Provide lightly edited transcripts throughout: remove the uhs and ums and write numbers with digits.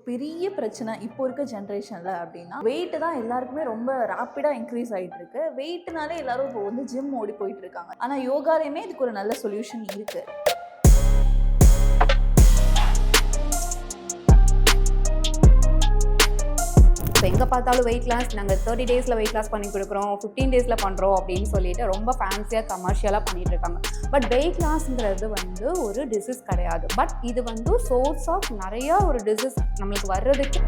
பெரிய பிரச்சனை இப்போ இருக்க ஜென்ரேஷனில் அப்படின்னா வெயிட் தான் எல்லாருக்குமே ரொம்ப ரேப்பிடாக இன்க்ரீஸ் ஆகிட்டு இருக்கு. வெயிட்னாலே எல்லாரும் இப்போ வந்து ஜிம் ஓடி போயிட்டு இருக்காங்க. ஆனால் யோகாலையுமே இதுக்கு ஒரு நல்ல சொல்யூஷன் இருக்கு. இப்போ எங்கே பார்த்தாலும் வெயிட் லாஸ், நாங்கள் 30 டேஸில் வெயிட் லாஸ் பண்ணி கொடுக்குறோம், 15 டேஸில் பண்ணுறோம் அப்படின்னு சொல்லிட்டு ரொம்ப ஃபேன்சியாக கமர்ஷியலாக பண்ணிட்டு இருக்காங்க. பட் வெயிட் லாஸ்ங்கிறது வந்து ஒரு டிசீஸ் கிடையாது. பட் இது வந்து சோர்ஸ் ஆஃப் நிறையா ஒரு டிசீஸ் நம்மளுக்கு வர்றதுக்கு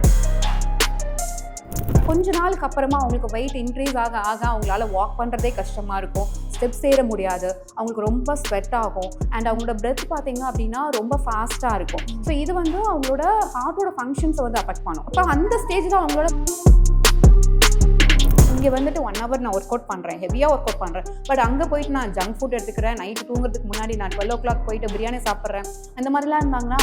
கொஞ்ச நாளுக்கு அப்புறமா அவங்களுக்கு வெயிட் இன்க்ரீஸ் ஆக ஆக அவங்களால வாக் பண்ணுறதே கஷ்டமாக இருக்கும், ஸ்டெப்ஸ் ஏற முடியாது, அவங்களுக்கு ரொம்ப ஸ்வெட் ஆகும் அண்ட் அவங்களோட பிரெத் பார்த்தீங்க அப்படின்னா ரொம்ப ஃபாஸ்ட்டாக இருக்கும். ஸோ இது வந்து அவங்களோட ஹார்ட்டோட ஃபங்க்ஷன்ஸை வந்து அஃபெக்ட் பண்ணும். இப்போ அந்த ஸ்டேஜில் அவங்களோட இங்கே வந்துட்டு 1 hour நான் ஒர்க் அவுட் பண்ணுறேன், ஹெவியாக ஒர்க் அவுட் பண்ணுறேன், பட் அங்கே போயிட்டு நான் ஜங்க் ஃபுட் எடுத்துக்கிறேன், நைட்டு தூங்குறதுக்கு முன்னாடி நான் 12 o'clock போயிட்டு பிரியாணி சாப்பிட்றேன், அந்த மாதிரிலாம் இருந்தாங்கன்னா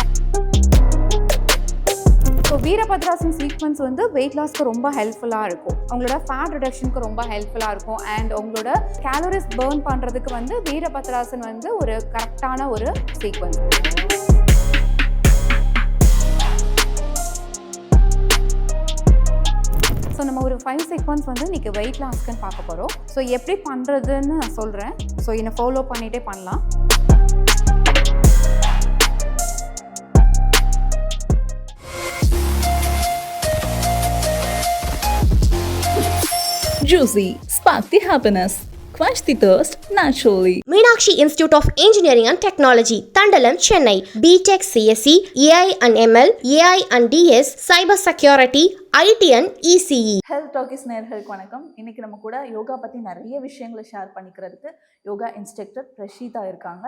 ஸோ வீரபத்ராசன் சீக்வன்ஸ் வந்து வெயிட் லாஸ்க்கு ரொம்ப ஹெல்ப்ஃபுல்லாக இருக்கும், அவங்களோட ஃபேட் ரிடக்ஷனுக்கு ரொம்ப ஹெல்ப்ஃபுல்லாக இருக்கும் அண்ட் அவங்களோட கேலரிஸ் பர்ன் பண்ணுறதுக்கு வந்து வீரபத்ராசன் வந்து ஒரு கரெக்டான ஒரு சீக்வன்ஸ். ஸோ நம்ம ஒரு 5 சீக்வன்ஸ் வந்து இன்றைக்கி வெயிட் லாஸ்க்குன்னு பார்க்க போகிறோம். ஸோ எப்படி பண்ணுறதுன்னு நான் சொல்கிறேன். ஸோ என்னை ஃபாலோ பண்ணிகிட்டே பண்ணலாம். Juicy, spark the happiness, quench the thirst naturally. Meenakshi Institute of Engineering and Technology, Tandalam, Chennai. BTech CSE, AI and ML, AI and DS, Cyber Security, IT and ECE. Health talkies நேயர்களுக்கு வணக்கம். இன்னைக்கு நம்ம கூட யோகா பற்றி நிறைய விஷயங்களை share பண்ணிக்கிறதுக்கு yoga instructor பிரஷீதா இருக்காங்க.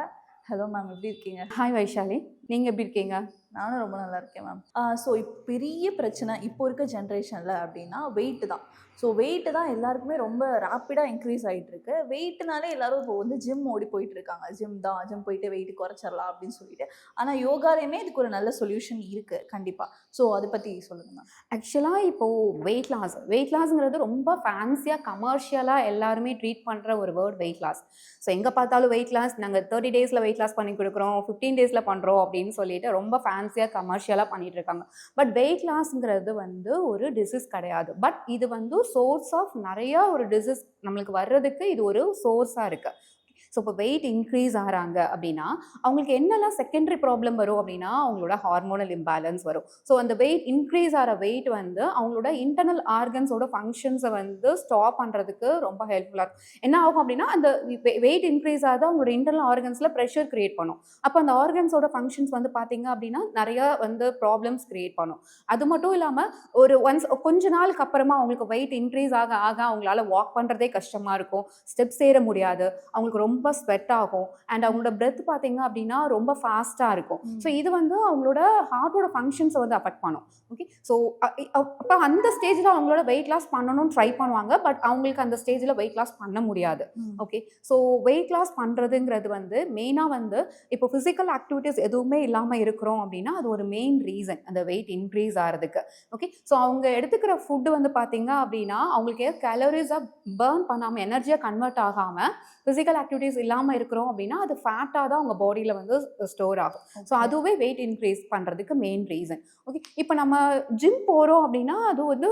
ஹலோ மேம், எப்படி இருக்கீங்க? ஹாய் வைஷாலி, நீங்கள் எப்படி இருக்கீங்க? நானும் ரொம்ப நல்லா இருக்கேன் மேம். ஸோ பெரிய பிரச்சனை இப்போ இருக்க ஜென்ரேஷனில் அப்படின்னா வெயிட்டு தான். ஸோ வெயிட்டு தான் எல்லாருக்குமே ரொம்ப ரேப்பிடாக இன்க்ரீஸ் ஆகிட்டு இருக்கு. வெயிட்னாலே எல்லாரும் இப்போ வந்து ஜிம் ஓடி போயிட்டு இருக்காங்க. ஜிம் போயிட்டு வெயிட் குறைச்சிடலாம் அப்படின்னு சொல்லிட்டு. ஆனால் யோகாலையுமே இதுக்கு ஒரு நல்ல சொல்யூஷன் இருக்குது கண்டிப்பாக. ஸோ அதை பற்றி சொல்லுங்கள் மேம். ஆக்சுவலாக இப்போது வெயிட் லாஸ்ங்கிறது ரொம்ப ஃபேன்சியாக கமர்ஷியலாக எல்லாருமே ட்ரீட் பண்ணுற ஒரு வேர்ட் வெயிட் லாஸ். ஸோ எங்கே பார்த்தாலும் வெயிட் லாஸ், நாங்கள் 30 டேஸில் வெயிட் லாஸ் பண்ணி கொடுக்குறோம், 15 டேஸில் பண்ணுறோம் அப்படின்னு சொல்லிட்டு ரொம்ப ஃபேன்சியாக கமர்ஷியலாக பண்ணிட்டு இருக்காங்க. பட் வெயிட் லாஸ்ங்கிறது வந்து ஒரு டிசீஸ் கிடையாது. பட் இது வந்து சோர்ஸ் ஆஃப் நிறையா ஒரு டிசீஸ் நம்மளுக்கு வர்றதுக்கு இது ஒரு சோர்ஸாக இருக்குது. ஸோ இப்போ வெயிட் இன்க்ரீஸ் ஆகிறாங்க அப்படின்னா அவங்களுக்கு என்னெல்லாம் செகண்டரி ப்ராப்ளம் வரும் அப்படின்னா அவங்களோட ஹார்மோனல் இம்பேலன்ஸ் வரும். ஸோ அந்த வெயிட் இன்க்ரீஸ் ஆகிற வெயிட் வந்து அவங்களோட இன்டர்னல் ஆர்கன்ஸோட ஃபங்க்ஷன்ஸை வந்து ஸ்டாப் பண்ணுறதுக்கு ரொம்ப ஹெல்ப்ஃபுல்லாக இருக்கும். என்ன ஆகும் அப்படின்னா அந்த வெயிட் இன்க்ரீஸ் ஆகுது அவங்களோட இன்டர்னல் ஆர்கன்ஸில் ப்ரெஷர் கிரியேட் பண்ணும். அப்போ அந்த ஆர்கன்ஸோட ஃபங்க்ஷன்ஸ் வந்து பார்த்தீங்க அப்படின்னா நிறையா வந்து ப்ராப்ளம்ஸ் கிரியேட் பண்ணும். அது மட்டும் இல்லாமல் கொஞ்ச நாளுக்கு அப்புறமா அவங்களுக்கு வெயிட் இன்க்ரீஸ் ஆக ஆக அவங்களால வாக் பண்ணுறதே கஷ்டமாக இருக்கும், ஸ்டெப்ஸ் ஏற முடியாது, அவங்களுக்கு ரொம்ப ஸ்வெட் ஆகும் அண்ட் அவங்களோட பிரெத் பார்த்தீங்க அப்படின்னா ரொம்ப ஃபாஸ்ட்டாக இருக்கும். ஸோ இது வந்து அவங்களோட ஹார்ட்டோட ஃபங்க்ஷன்ஸை வந்து அஃபெக்ட் பண்ணும். ஓகே, ஸோ அப்போ அந்த ஸ்டேஜில் அவங்களோட வெயிட் லாஸ் பண்ணணும்னு ட்ரை பண்ணுவாங்க. பட் அவங்களுக்கு அந்த ஸ்டேஜில் வெயிட் லாஸ் பண்ண முடியாது. ஓகே, ஸோ வெயிட் லாஸ் பண்ணுறதுங்கிறது வந்து மெயினாக வந்து இப்போ ஃபிசிக்கல் ஆக்டிவிட்டீஸ் எதுவுமே இல்லாமல் இருக்கிறோம் அப்படின்னா அது ஒரு மெயின் ரீசன் அந்த வெயிட் இன்க்ரீஸ் ஆகிறதுக்கு. ஓகே, ஸோ அவங்க எடுத்துக்கிற ஃபுட்டு வந்து பார்த்தீங்க அப்படின்னா அவங்களுக்கு கேலரிஸாக பர்ன் பண்ணாமல் எனர்ஜியாக கன்வெர்ட் ஆகாமல் ஃபிசிக்கல் ஆக்டிவிட்டீஸ் இல்லாமல் இருக்கிறோம் அப்படின்னா அது ஃபேட்டாக தான் அவங்க பாடியில் வந்து ஸ்டோர் ஆகும். ஸோ அதுவே வெயிட் இன்க்ரீஸ் பண்ணுறதுக்கு மெயின் ரீசன். ஓகே, இப்போ நம்ம ஜிம் போகிறோம் அப்படின்னா அது வந்து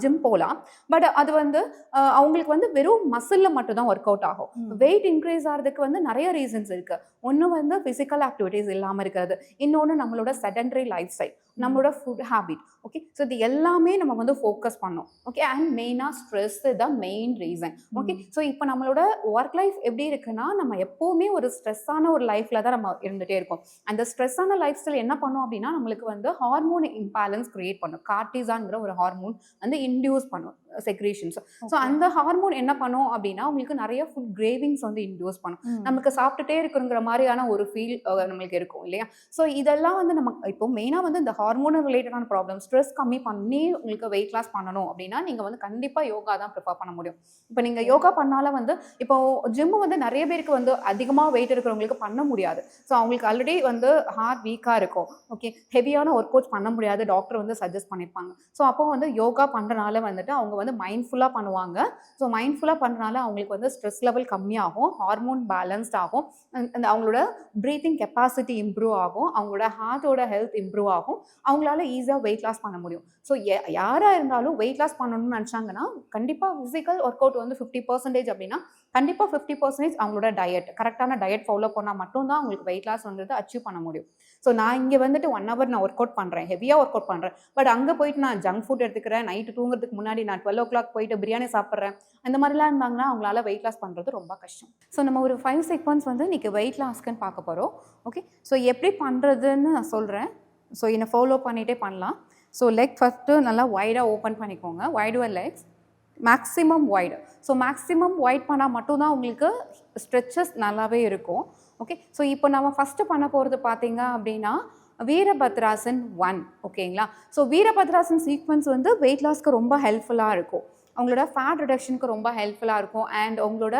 ஜிம் போகலாம். பட் அது வந்து அவங்களுக்கு வந்து வெறும் மசிலில் மட்டும் தான் ஒர்க் அவுட் ஆகும். வெயிட் இன்க்ரீஸ் ஆகிறதுக்கு வந்து நிறைய ரீசன்ஸ் இருக்குது. ஒன்று வந்து ஃபிசிக்கல் ஆக்டிவிட்டீஸ் இல்லாமல் இருக்கிறது, இன்னொன்று நம்மளோட செடன்டரி லைஃப் ஸ்டைல், நம்மளோட ஃபுட் ஹேபிட். ஓகே, ஸோ இது எல்லாமே நம்ம வந்து ஃபோக்கஸ் பண்ணோம். ஓகே, அண்ட் மெயினாக stress the main reason. Okay, so இப்போ நம்மளோட ஒர்க் லைஃப் எப்படி இருக்குன்னா நம்ம எப்போவுமே ஒரு ஸ்ட்ரெஸ்ஸான ஒரு லைஃப்பில் தான் நம்ம இருந்துகிட்டே இருக்கோம். அந்த ஸ்ட்ரெஸ்ஸான லைஃப் ஸ்டைல் என்ன பண்ணும் அப்படின்னா நம்மளுக்கு வந்து ஹார்மோன் இம்பேலன்ஸ் கிரியேட் பண்ணும். கார்டிசான்ங்கிற ஒரு ஹார்மோன் வந்து இன்டியூஸ் பண்ணும் செக்ரேஷன்ஸ். ஸோ அந்த ஹார்மோன் என்ன பண்ணும் அப்படின்னா உங்களுக்கு நிறைய ஃபுட் கிரேவிங்ஸ் வந்து இன்டியூஸ் பண்ணும். நமக்கு சாப்பிட்டுட்டே இருக்குங்கிற மாதிரியான ஒரு ஃபீல் நம்மளுக்கு இருக்கும் இல்லையா? ஸோ இதெல்லாம் வந்து நம்ம இப்போ மெயினாக வந்து இந்த ஹார்மோனல் ரிலேட்டடான ப்ராப்ளம் ஸ்ட்ரெஸ் கம்மி பண்ணி உங்களுக்கு வெயிட் லாஸ் பண்ணணும் அப்படின்னா நீங்கள் வந்து கண்டிப்பாக யோகா தான் ப்ரிஃபர் பண்ண முடியும். இப்போ நீங்கள் யோகா பண்ணால வந்து இப்போ ஜிம்மு வந்து நிறைய பேருக்கு வந்து அதிகமாக வெயிட் இருக்கிறவங்களுக்கு பண்ண முடியாது. ஸோ அவங்களுக்கு ஆல்ரெடி வந்து ஹார்ட் வீக்காக இருக்கும். ஓகே, ஹெவியான ஒர்க் அவுட்ஸ் பண்ண முடியாது, டாக்டர் வந்து சஜஸ்ட் பண்ணியிருப்பாங்க. ஸோ அப்போ வந்து யோகா பண்ணுறனால வந்துட்டு அவங்க வந்து வந்து மைண்ட்ஃபுல்லாக பண்ணுவாங்க. ஸோ மைண்ட்ஃபுல்லாக பண்ணுறனால அவங்களுக்கு வந்து ஸ்ட்ரெஸ் லெவல் கம்மியாகும், ஹார்மோன் பேலன்ஸ்ட் ஆகும், அந்த அவங்களோட ப்ரீத்திங் கெப்பாசிட்டி இம்ப்ரூவ் ஆகும், அவங்களோட ஹார்ட்டோட ஹெல்த் இம்ப்ரூவ் ஆகும், அவங்களால ஈஸியாக வெயிட் லாஸ் பண்ண முடியும். ஸோ யாராக இருந்தாலும் வெயிட் லாஸ் பண்ணணும்னு நினச்சாங்கன்னா கண்டிப்பாக ஃபிசிக்கல் ஒர்க் அவுட் வந்து 50% அப்படின்னா கண்டிப்பாக 50% அவங்களோட டயட், கரெக்டான டயட் ஃபாலோ பண்ணால் மட்டும்தான் அவங்களுக்கு வெயிட் லாஸ் வந்து அச்சீவ் பண்ண முடியும். ஸோ நான் இங்கே வந்துட்டு 1 hour நான் ஒர்க் அவுட் பண்ணுறேன், ஹெவியாக ஒர்க் அவுட் பண்ணுறேன், பட் அங்கே போயிட்டு நான் ஜங்க் ஃபுட் எடுத்துக்கிறேன், நைட்டு தூங்குறதுக்கு முன்னாடி நான் 12 o'clock போயிட்டு பிரியாணி சாப்பிட்றேன், அந்த மாதிரிலாம் இருந்தாங்கன்னா அவங்களால வெயிட் லாஸ் பண்ணுறது ரொம்ப கஷ்டம். ஸோ நம்ம ஒரு 5 sequence வந்து இன்றைக்கி வெயிட் லாஸ்க்குன்னு பார்க்க போகிறோம். ஓகே, ஸோ எப்படி பண்ணுறதுன்னு நான் சொல்கிறேன். ஸோ என்னை ஃபாலோ பண்ணிகிட்டே பண்ணலாம். ஸோ லெக் ஃபஸ்ட்டு நல்லா வைடாக ஓப்பன் பண்ணிக்கோங்க, wide your legs, maximum wide. So maximum wide பண்ணால் மட்டும்தான் உங்களுக்கு ஸ்ட்ரெச்சஸ் நல்லாவே இருக்கும். ஓகே, ஸோ இப்போ நம்ம ஃபஸ்ட்டு பண்ண போகிறது பார்த்தீங்க அப்படின்னா வீரபத்ராசன் 1. ஓகேங்களா? ஸோ வீரபத்ராசன் சீக்வன்ஸ் வந்து வெயிட் லாஸ்க்கு ரொம்ப ஹெல்ப்ஃபுல்லாக இருக்கும், உங்களோட ஃபேட் ரிடக்ஷனுக்கு ரொம்ப ஹெல்ப்ஃபுல்லாக இருக்கும், அண்ட் உங்களோட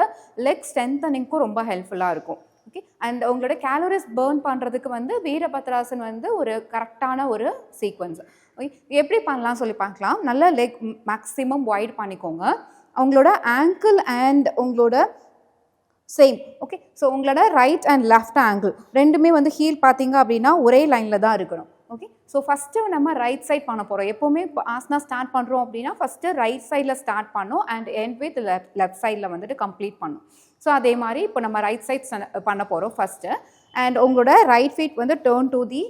லெக் ஸ்ட்ரென்தனிங்க்கும் ரொம்ப ஹெல்ப்ஃபுல்லாக இருக்கும். ஓகே, அண்ட் உங்களோட கேலரிஸ் பேர்ன் பண்ணுறதுக்கு வந்து வீரபத்ராசன் வந்து ஒரு கரெக்டான ஒரு சீக்வன்ஸ். ஓகே, எப்படி பண்ணலாம் சொல்லி பார்க்கலாம். நல்லா லெக் மேக்ஸிமம் வைட் பண்ணிக்கோங்க, அவங்களோட ஆங்கிள் அண்ட் உங்களோட சேம். ஓகே, ஸோ உங்களோட ரைட் அண்ட் லெஃப்ட் ஆங்கிள் ரெண்டுமே வந்து ஹீல் பார்த்தீங்க அப்படின்னா ஒரே லைனில் தான் இருக்கணும். ஓகே, ஸோ ஃபஸ்ட்டு நம்ம ரைட் சைட் பண்ண போகிறோம். எப்போவுமே ஆசனா ஸ்டார்ட் பண்ணுறோம் அப்படின்னா ஃபஸ்ட்டு ரைட் சைடில் ஸ்டார்ட் பண்ணோம் அண்ட் எண்ட் வித் லெஃப்ட் சைடில் வந்துட்டு கம்ப்ளீட் பண்ணும். ஸோ அதே மாதிரி இப்போ நம்ம ரைட் சைட் பண்ண போகிறோம் ஃபஸ்ட்டு. அண்ட் உங்களோட ரைட் ஃபீட் வந்து turn to the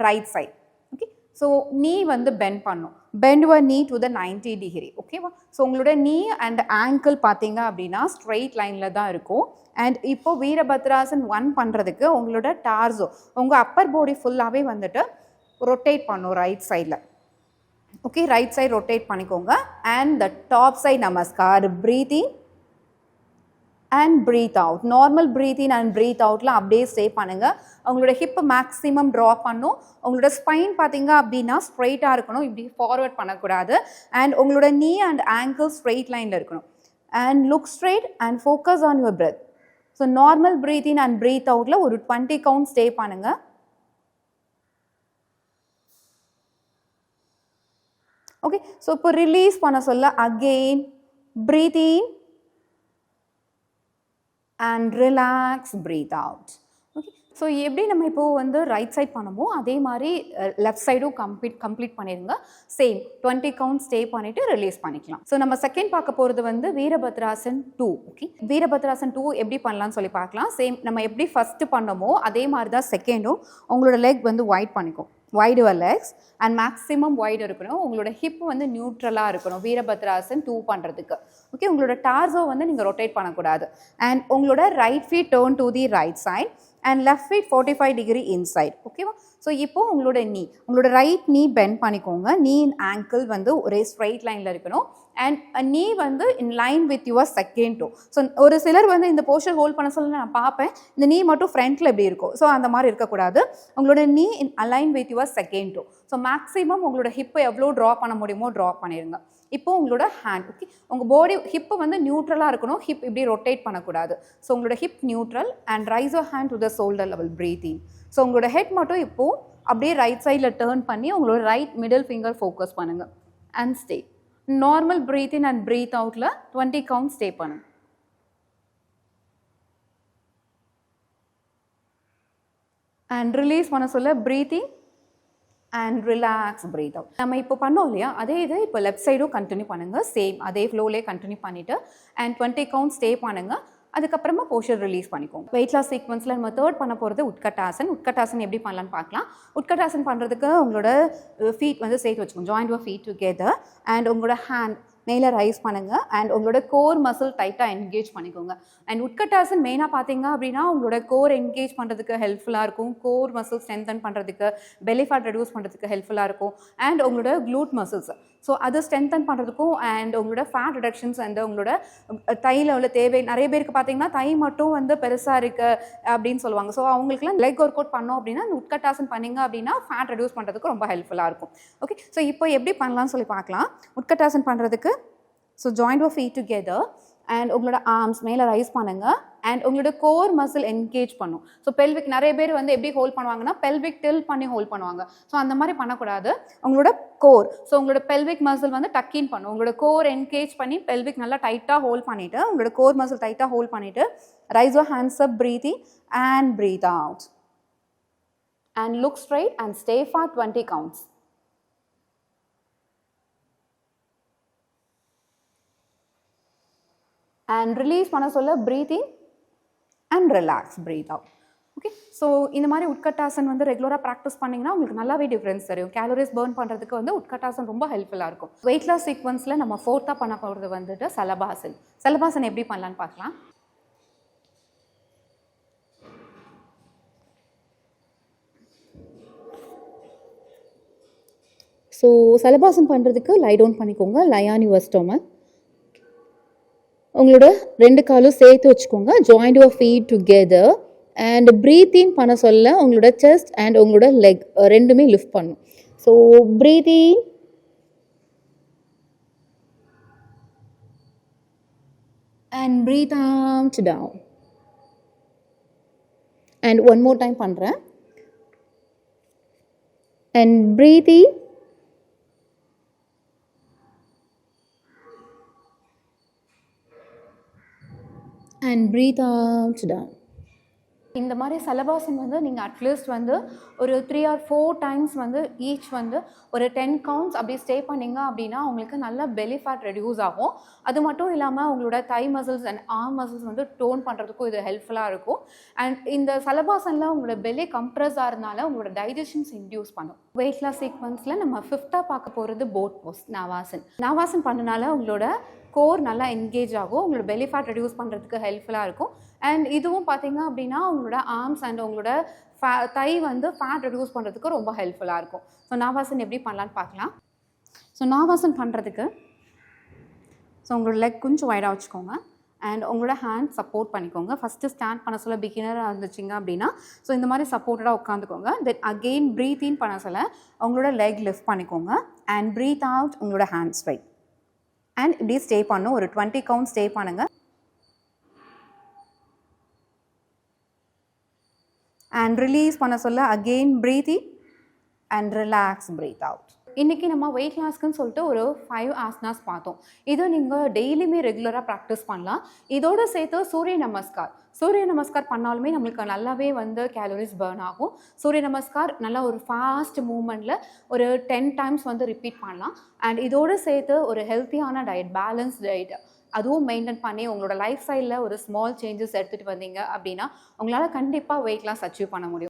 right side. Okay, so knee வந்து பெண்ட் பண்ணும், bend your knee to the 90 degree. ஓகேவா? ஸோ உங்களோட நீ அண்ட் ஆங்கிள் பார்த்தீங்க அப்படின்னா ஸ்ட்ரெயிட் லைனில் தான் இருக்கும். அண்ட் இப்போ வீரபத்ராசன் 1 பண்ணுறதுக்கு உங்களோட டார்ஸோ, உங்கள் அப்பர் பாடி ஃபுல்லாகவே வந்துட்டு ரொட்டேட் பண்ணும் ரைட் சைடில். ஓகே, ரைட் சைடு ரொட்டேட் பண்ணிக்கோங்க. அண்ட் த டாப் சைட் நமஸ்கார், breathing and breathe out. Normal breathe in and breathe அவுட்டில் அப்படியே ஸ்டே பண்ணுங்கள். உங்களோட ஹிப் மேக்ஸிமம் ட்ரா பண்ணும், உங்களோட ஸ்பைன் பார்த்தீங்க அப்படின்னா ஸ்ட்ரெயிட்டாக இருக்கணும், இப்படி ஃபார்வர்ட் பண்ணக்கூடாது. அண்ட் உங்களோட நீ அண்ட் ஆங்கிள் ஸ்ட்ரெயிட் லைனில் இருக்கணும். And look straight and focus on your breath. So normal breathe in and breathe அவுட்டில் ஒரு 20 count ஸ்டே பண்ணுங்கள். ஓகே, ஸோ இப்போ ரிலீஸ் பண்ண சொல்ல again breathe in and relax, breathe out. Okay, so எப்படி நம்ம இப்போது வந்து ரைட் சைட் பண்ணமோ அதே மாதிரி லெஃப்ட் சைடும் கம்ப்ளீட் பண்ணிடுங்க. சேம் 20 count ஸ்டே பண்ணிவிட்டு ரிலீஸ் பண்ணிக்கலாம். ஸோ நம்ம செகண்ட் பார்க்க போகிறது வந்து வீரபத்ராசன் 2. ஓகே, வீரபத்ராசன் 2 எப்படி பண்ணலாம்னு சொல்லி பார்க்கலாம். சேம் நம்ம எப்படி ஃபஸ்ட்டு பண்ணமோ அதே மாதிரி தான் செகண்டும். உங்களோட லெக் வந்து வைட் பண்ணிக்கும், wide your legs and maximum wide இருக்கணும். உங்களோட ஹிப் வந்து நியூட்ரலாக இருக்கணும் வீரபத்ராசன் 2 பண்ணுறதுக்கு. ஓகே, உங்களோட டார்ஸோ வந்து நீங்கள் ரொட்டேட் பண்ணக்கூடாது. அண்ட் உங்களோட right feet turn to the right side and left feet 45 degree inside. ஓகேவா? ஸோ இப்போது உங்களோட ரைட் நீ பெண்ட் பண்ணிக்கோங்க, நீ அண்ட் ஆங்கிள் வந்து ஒரே ஸ்ட்ரைட் லைனில் இருக்கணும். அண்ட் நீ வந்து in line with your second toe. So ஒரு சிலர் வந்து இந்த போஸ்டர் ஹோல்ட் பண்ண சொல்ல நான் பார்ப்பேன், இந்த நீ மட்டும் ஃப்ரண்ட்டில் எப்படி இருக்கும். ஸோ அந்த மாதிரி இருக்கக்கூடாது, உங்களோட knee in align with your second toe. So maximum உங்களோட ஹிப்பை எவ்வளோ ட்ரா பண்ண முடியுமோ ட்ரா பண்ணிடுங்க. இப்போது உங்களோட ஹேண்ட், ஓகே, உங்கள் பாடி ஹிப்பு வந்து நியூட்ரலாக இருக்கணும், ஹிப் இப்படி ரொட்டேட் பண்ணக்கூடாது. ஸோ உங்களோட hip neutral and raise your hand to the shoulder level, breathe in. So உங்களோட ஹெட் மட்டும் இப்போது அப்படியே ரைட் சைடில் டேர்ன் பண்ணி உங்களோட ரைட் மிடில் ஃபிங்கர் ஃபோக்கஸ் பண்ணுங்கள் and stay. Normal breathe in and breathe அவுட்டில் 20 count ஸ்டே பண்ணுங்க. அண்ட் ரிலீஸ் பண்ண சொல்ல breathing and relax, breathe out. நம்ம இப்போ பண்ணோம் இல்லையா, அதே இது இப்போ லெஃப்ட் சைடும் கண்டினியூ பண்ணுங்கள். சேம் அதே ஃப்ளோலே கண்டினியூ பண்ணிவிட்டு அண்ட் 20 count ஸ்டே பண்ணுங்கள். அதுக்கப்புறமா போஸ்டர் ரிலீஸ் பண்ணிக்கோங்க. வெயிட் லாஸ் சீக்வன்ஸில் நம்ம தேர்ட் பண்ண போகிறது உட்கட்டாசன். உட்கட்டாசன் எப்படி பண்ணலான்னு பார்க்கலாம். உட்கட்டாசன் பண்ணுறதுக்கு உங்களோட ஃபீட் வந்து சேர்த்து வச்சுக்கோங்க, joint your feet together and உங்களோட ஹேண்ட் மேலே ரைஸ் பண்ணுங்கள் அண்ட் உங்களோட கோர் மசில் டைட்டாக என்கேஜ் பண்ணிக்கோங்க. அண்ட் உட்கட்டாசன் மெயினாக பார்த்தீங்க அப்படின்னா உங்களோட கோர் என்கேஜ் பண்ணுறதுக்கு ஹெல்ப்ஃபுல்லாக இருக்கும், கோர் மசில் ஸ்ட்ரென்தன் பண்ணுறதுக்கு, பெல்லி ஃபேட் ரெடியூஸ் பண்ணுறதுக்கு ஹெல்ப்ஃபுல்லாக இருக்கும். அண்ட் உங்களோட க்ளூட் மசில்ஸ், ஸோ அது ஸ்ட்ரென்தன் பண்ணுறதுக்கும் அண்ட் உங்களோட ஃபேட் ரிடக்ஷன்ஸ் அண்ட் உங்களோட தையில் உள்ள தேவை. நிறைய பேருக்கு பார்த்தீங்கன்னா தை மட்டும் வந்து பெருசாக இருக்குது அப்படின்னு சொல்லுவாங்க. ஸோ அவங்களுக்குலாம் லெக் ஒர்க் அவுட் பண்ணோம் அப்படின்னா அந்த உட்கட்டாசன் பண்ணிங்க அப்படின்னா ஃபேட் ரெடியூஸ் பண்ணுறதுக்கு ரொம்ப ஹெல்ப்ஃபுல்லாக இருக்கும். ஓகே, ஸோ இப்போ எப்படி பண்ணலாம்னு சொல்லி பார்க்கலாம். உட்கட்டாசன் பண்ணுறதுக்கு so joint your feet together and உங்களோட ஆர்ம்ஸ் மேலே ரைஸ் பண்ணுங்கள் அண்ட் உங்களோட கோர் மசில் என்கேஜ் பண்ணும். ஸோ பெல்விக் நிறைய பேர் வந்து எப்படி ஹோல்ட் பண்ணுவாங்கன்னா பெல்விக் டில் பண்ணி ஹோல்ட் பண்ணுவாங்க. ஸோ அந்த மாதிரி பண்ணக்கூடாது. உங்களோட கோர், ஸோ உங்களோட பெல்விக் மசில் வந்து டக்கின் பண்ணும். உங்களோட கோர் என்கேஜ் பண்ணி பெல்விக் நல்லா டைட்டாக ஹோல்ட் பண்ணிவிட்டு உங்களோட கோர் மசில் டைட்டாக ஹோல்ட் பண்ணிவிட்டு raise your hands up, breathe in and breathe out. And look straight and stay for 20 counts. And release பண்ண சொல்ல breathe in and relax, breathe out. Okay, so இந்த மாதிரி உட்கட்டாசன் வந்து ரெகுலராக ப்ராக்டிஸ் பண்ணிங்கன்னா உங்களுக்கு நல்லாவே டிஃப்ரென்ஸ் தெரியும். கேலரிஸ் பர்ன் பண்ணுறதுக்கு வந்து உட்கட்டாசன் ரொம்ப ஹெல்ப்ஃபுல்லாக இருக்கும். வெயிட் லாஸ் சீக்வன்ஸில் நம்ம 4th பண்ண போகிறது வந்துட்டு சலபாசன். சலபாசன் எப்படி பண்ணலான்னு பார்க்கலாம். ஸோ சலபாசன் பண்ணுறதுக்கு லை டவுன் பண்ணிக்கோங்க. Lie on your stomach. உங்களோட 2 காலும் சேர்த்து வச்சுக்கோங்க. Joint your feet together and breathe in பண்ண சொல்ல உங்களோட செஸ்ட் அண்ட் உங்களோட லெக் ரெண்டுமே லிஃப்ட் பண்ணும். So breathe in and breathe out down. And one more time பண்ணுறேன். And breathe in and breathe out down. இந்த மாதிரி சலபாசன் வந்து நீங்கள் அட்லீஸ்ட் வந்து ஒரு 3 or 4 டைம்ஸ் வந்து ஈச் வந்து ஒரு 10 கவுண்ட்ஸ் அப்படி ஸ்டே பண்ணிங்க அப்படின்னா உங்களுக்கு நல்ல பெலி ஃபேட் ரெடியூஸ் ஆகும். அது மட்டும் இல்லாமல் உங்களோட தை மசில்ஸ் அண்ட் ஆர்ம் மசில்ஸ் வந்து டோன் பண்ணுறதுக்கும் இது ஹெல்ப்ஃபுல்லாக இருக்கும். அண்ட் இந்த சலபாசனில் உங்களோட பெலி கம்ப்ரெஸ் ஆகிறதுனால உங்களோட டைஜஷன்ஸ் இன்டியூஸ் பண்ணும். வெயிட் லாஸ் சீக்வன்ஸில் நம்ம 5th பார்க்க போகிறது போட் போஸ், நாவாசன். நாவாசன் பண்ணனால உங்களோட கோர் நல்லா என்கேஜ் ஆகும். உங்களோட பெலி ஃபேட் ரெடியூஸ் பண்ணுறதுக்கு ஹெல்ப்ஃபுல்லாக இருக்கும். அண்ட் இதுவும் பார்த்தீங்க அப்படின்னா உங்களோட ஆர்ம்ஸ் அண்ட் உங்களோட தை வந்து ஃபேட் ரெடியூஸ் பண்ணுறதுக்கு ரொம்ப ஹெல்ப்ஃபுல்லாக இருக்கும். ஸோ நாவாசன் எப்படி பண்ணலான்னு பார்க்கலாம். ஸோ நாவாசன் பண்ணுறதுக்கு ஸோ உங்களோட லெக் கொஞ்சம் வைடாக வச்சுக்கோங்க அண்ட் உங்களோட ஹேண்ட் சப்போர்ட் பண்ணிக்கோங்க. ஃபஸ்ட்டு ஸ்டாண்ட் பண்ண சொல்ல பிகினராக இருந்துச்சிங்க அப்படின்னா ஸோ இந்த மாதிரி சப்போர்ட்டடாக உட்காந்துக்கோங்க. தென் அகெயின் ப்ரீத் இன் பண்ண சொல்ல உங்களோட லெக் லிஃப்ட் பண்ணிக்கோங்க அண்ட் ப்ரீத் அவுட் உங்களோட ஹேண்ட் ஸ்ட்ரைட். அண்ட் இப்படி ஸ்டே பண்ணும். ஒரு 20 கவுண்ட் ஸ்டே பண்ணுங்க. அண்ட் ரிலீஸ் பண்ண சொல்ல again breathe in and relax, breathe out. இன்றைக்கி நம்ம வெயிட் லாஸ்க்குன்னு சொல்லிட்டு ஒரு 5 ஆசனாஸ் பார்த்தோம். இதை நீங்கள் டெய்லியுமே ரெகுலராக ப்ராக்டிஸ் பண்ணலாம். இதோடு சேர்த்து சூரிய நமஸ்கார் பண்ணாலுமே நம்மளுக்கு நல்லாவே வந்து கேலரிஸ் பர்ன் ஆகும். சூரிய நமஸ்கார் நல்லா ஒரு ஃபாஸ்ட் மூமெண்ட்டில் ஒரு 10 டைம்ஸ் வந்து ரிப்பீட் பண்ணலாம். அண்ட் இதோடு சேர்த்து ஒரு ஹெல்த்தியான டயட், பேலன்ஸ் டயட் அதுவும் மெயின்டைன் பண்ணி உங்களோட லைஃப் ஸ்டைலில் ஒரு ஸ்மால் சேஞ்சஸ் எடுத்துகிட்டு வந்தீங்க அப்படின்னா உங்களால் கண்டிப்பாக வெயிட் லாஸ் அச்சீவ் பண்ண முடியும்.